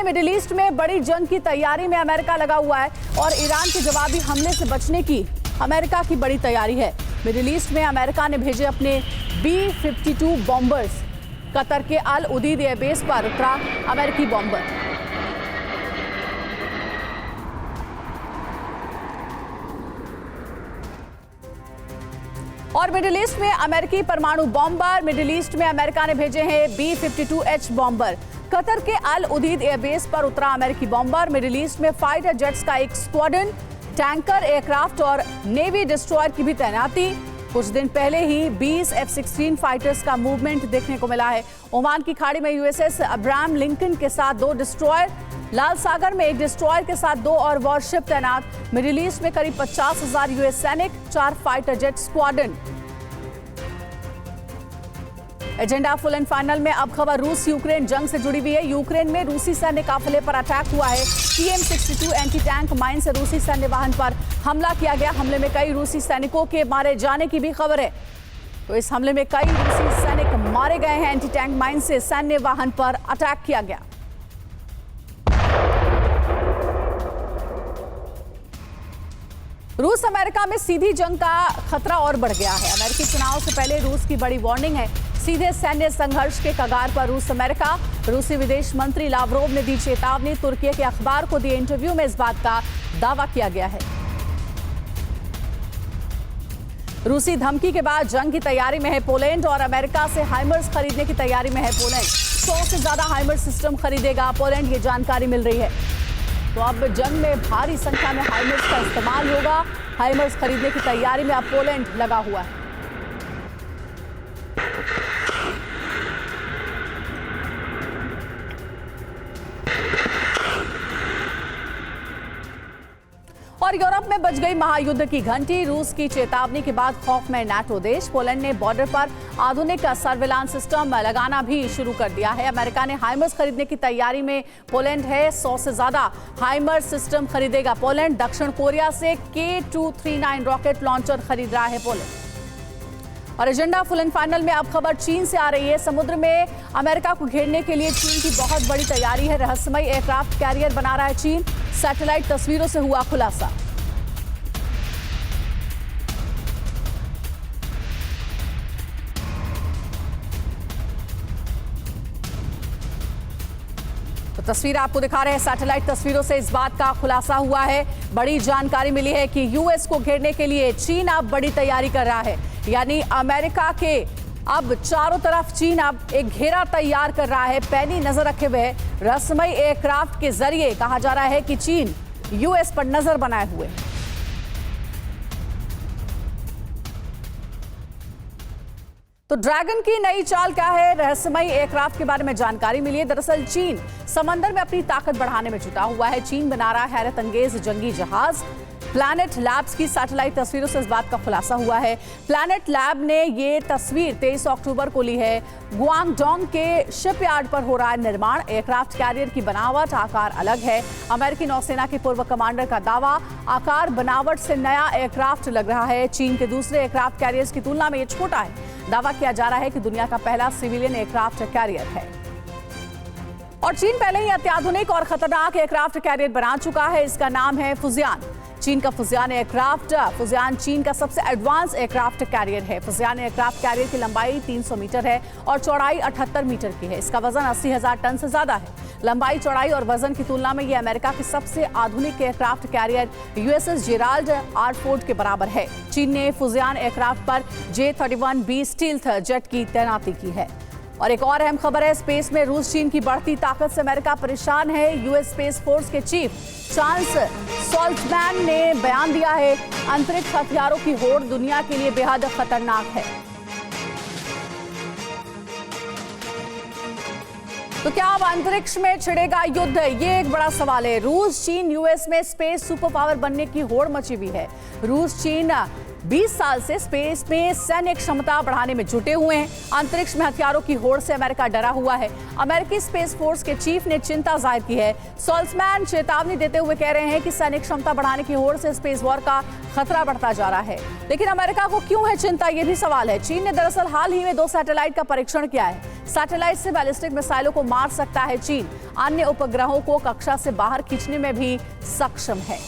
Middle east में बड़ी जंग की तैयारी में अमेरिका लगा हुआ है और ईरान के जवाबी हमले से बचने की अमेरिका की बड़ी तैयारी है। मिडिल ईस्ट में अमेरिका ने भेजे अपने B-52 बॉम्बर्स। कतर के अल उदीद एयरबेस पर उतरा अमेरिकी बॉम्बर। और मिडिल ईस्ट में अमेरिकी परमाणु बॉम्बर। मिडिल ईस्ट में अमेरिका ने भेजे हैं B-52H बॉम्बर। कतर के अल उदीद एयरबेस पर उतरा अमेरिकी बॉम्बर। मिडिल ईस्ट में फाइटर जेट्स का एक स्क्वाड्रन, टैंकर, एयरक्राफ्ट और नेवी डिस्ट्रॉयर की भी तैनाती। कुछ दिन पहले ही 20 F-16 फाइटर्स का मूवमेंट देखने को मिला है। ओमान की खाड़ी में USS अब्राहम लिंकन के साथ 2 डिस्ट्रॉयर, लाल सागर में 1 डिस्ट्रॉयर के साथ 2 और वॉरशिप तैनात। मिडिल ईस्ट में करीब 50,000 US सैनिक, 4 fighter jet squadron. Agenda full and final में अब खबर रूस यूक्रेन जंग से जुड़ी हुई है। यूक्रेन में रूसी सैन्य काफिले पर अटैक हुआ है। TM-62 एंटी टैंक माइन से रूसी सैन्य वाहन पर हमला किया गया। हमले में कई रूसी सैनिकों के मारे जाने की भी खबर है। तो इस हमले में कई रूसी सैनिक मारे गए हैं। एंटी टैंक माइन से सैन्य वाहन पर अटैक किया गया। रूस अमेरिका में सीधी जंग का खतरा और बढ़ गया है। अमेरिकी चुनाव से पहले रूस की बड़ी वार्निंग है। सीधे सैन्य संघर्ष के कगार पर रूस अमेरिका। रूसी विदेश मंत्री लावरोव ने दी चेतावनी। तुर्की के अखबार को दिए इंटरव्यू में इस बात का दावा किया गया है। रूसी धमकी के बाद जंग की तैयारी में है पोलैंड और अमेरिका से हाइमर्स खरीदने की तैयारी में है पोलैंड। 100 से ज्यादा हाइमर सिस्टम खरीदेगा पोलैंड, ये जानकारी मिल रही है। तो अब जंग में भारी संख्या में हाइमर्स का इस्तेमाल होगा। हाइमर्स खरीदने की तैयारी में अब पोलैंड लगा हुआ है। और यूरोप में बज गई महायुद्ध की घंटी। रूस की चेतावनी के बाद खौफ में नाटो देश। पोलैंड ने बॉर्डर पर आधुनिक सर्विलांस सिस्टम लगाना भी शुरू कर दिया है। अमेरिका ने हाइमर्स खरीदने की तैयारी में पोलैंड है। 100 से ज्यादा हाइमर सिस्टम खरीदेगा पोलैंड। दक्षिण कोरिया से K239 रॉकेट लॉन्चर खरीद रहा है पोलैंड। और एजेंडा फुल एंड फाइनल में अब खबर चीन से आ रही है। समुद्र में अमेरिका को घेरने के लिए चीन की बहुत बड़ी तैयारी है। रहस्यमयी एयरक्राफ्ट कैरियर बना रहा है चीन। सैटेलाइट तस्वीरों से हुआ खुलासा। तो तस्वीर आपको दिखा रहे हैं। सैटेलाइट तस्वीरों से इस बात का खुलासा हुआ है। बड़ी जानकारी मिली है कि यूएस को घेरने के लिए चीन अब बड़ी तैयारी कर रहा है। यानी अमेरिका के अब चारों तरफ चीन अब एक घेरा तैयार कर रहा है, पैनी नजर रखे हुए। रहस्यमयी एयरक्राफ्ट के जरिए कहा जा रहा है कि चीन यूएस पर नजर बनाए हुए। तो ड्रैगन की नई चाल क्या है? रहस्यमयी एयरक्राफ्ट के बारे में जानकारी मिली है। दरअसल चीन समंदर में अपनी ताकत बढ़ाने में जुटा हुआ है। चीन बना रहा है हैरत अंगेज जंगी जहाज। प्लैनेट लैब्स की सैटेलाइट तस्वीरों से इस बात का खुलासा हुआ है। प्लैनेट लैब ने ये तस्वीर 23 अक्टूबर को ली है। गुआंगडोंग के शिपयार्ड पर हो रहा है निर्माण। एयरक्राफ्ट कैरियर की बनावट, आकार अलग है। अमेरिकी नौसेना के पूर्व कमांडर का दावा, आकार बनावट से नया एयरक्राफ्ट लग रहा है। चीन के दूसरे एयरक्राफ्ट कैरियर्स की तुलना में ये छोटा है। दावा किया जा रहा है कि दुनिया का पहला सिविलियन एयरक्राफ्ट कैरियर है। और चीन पहले ही अत्याधुनिक और खतरनाक एयरक्राफ्ट कैरियर बना चुका है। इसका नाम है फुजियान। चीन का फुजियान एयरक्राफ्ट। फुजियान चीन का सबसे एडवांस एयरक्राफ्ट कैरियर है। फुजियान एयरक्राफ्ट कैरियर की लंबाई 300 मीटर है और चौड़ाई 78 मीटर की है। इसका वजन 80,000 टन से ज्यादा है। लंबाई, चौड़ाई और वजन की तुलना में यह अमेरिका की सबसे आधुनिक aircraft carrier USS Gerald R Ford के बराबर है। चीन ने फुजियान एयरक्राफ्ट पर J-31B स्टील्थ जेट की तैनाती की है। और एक और अहम खबर है, स्पेस में रूस चीन की बढ़ती ताकत से अमेरिका परेशान है। यूएस स्पेस फोर्स के चीफ चार्ल्स सॉल्टमैन ने बयान दिया है, अंतरिक्ष हथियारों की होड़ दुनिया के लिए बेहद खतरनाक है। तो क्या अब अंतरिक्ष में छिड़ेगा युद्ध? ये एक बड़ा सवाल है। रूस, चीन, यूएस में स्पेस सुपर पावर बनने की होड़ मची हुई है। रूस, चीन 20 साल से स्पेस में सैन्य क्षमता बढ़ाने में जुटे हुए हैं। अंतरिक्ष में हथियारों की होड़ से अमेरिका डरा हुआ है। अमेरिकी स्पेस फोर्स के चीफ ने चिंता जाहिर की है। सॉल्समैन चेतावनी देते हुए कह रहे हैं कि सैन्य क्षमता बढ़ाने की होड़ से स्पेस वॉर का खतरा बढ़ता जा रहा है। लेकिन अमेरिका को क्यों है चिंता, यह भी सवाल है। चीन ने दरअसल हाल ही में 2 सैटेलाइट का परीक्षण किया है। सैटेलाइट से बैलिस्टिक मिसाइलों को मार सकता है चीन। अन्य उपग्रहों को कक्षा से बाहर खींचने में भी सक्षम है।